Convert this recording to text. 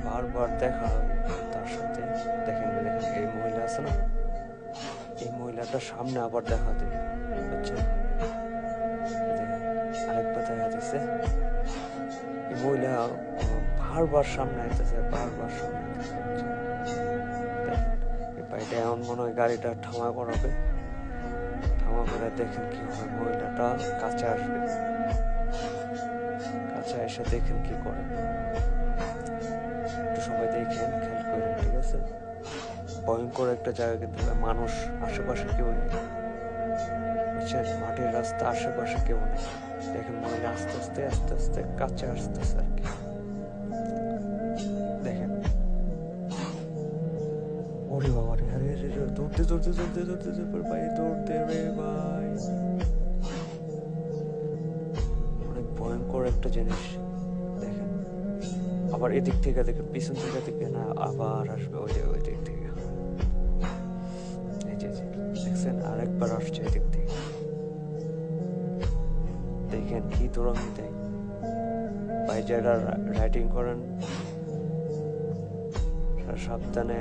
বারবার দেখা তার সাথে। দেখেন এই মহিলা আছে না, এই মহিলাটার সামনে আবার দেখা দেবে, বুঝছেন? আরেকবার দেখা দিচ্ছে, এই মহিলা বারবার সামনে আইতেছে, বারবার সামনে আইতেছে। এই ভাইটা এমন মনে হয় গাড়িটা থামা করাবে, থামা করে দেখেন কি হয়, মহিলাটা কাছে আসবে, কাছে এসে দেখেন কি করে। একটু সবাই দেখেন, খেয়াল করেন, ঠিক আছে? ভয়ঙ্কর একটা জায়গা, কিন্তু মানুষ আশেপাশে কেউ নেই, বুঝছেন? মাটির রাস্তা, আশেপাশে কেউ নেই। দেখেন মহিলা আস্তে আস্তে আস্তে আস্তে কাছে আসতেছে আর কি। দেখেন, ওরে বাবা রে, আরে দৌড়তে দৌড়তে দৌড়তে দৌড়তে দৌড়তে ভাই, দৌড়তে রে ভাই, অনেক ভয়ঙ্কর একটা জিনিস। দেখেন আবার এদিক থেকে দেখেন, পিছন থেকে দেখে না আবার আসবে ওই দিক থেকে। এই যে দেখছেন, আরেকবার আসছে এদিক থেকে। দেখেন কি দৌড়ানি দেয় ভাই, যারা রাইডিং করেন সাবধানে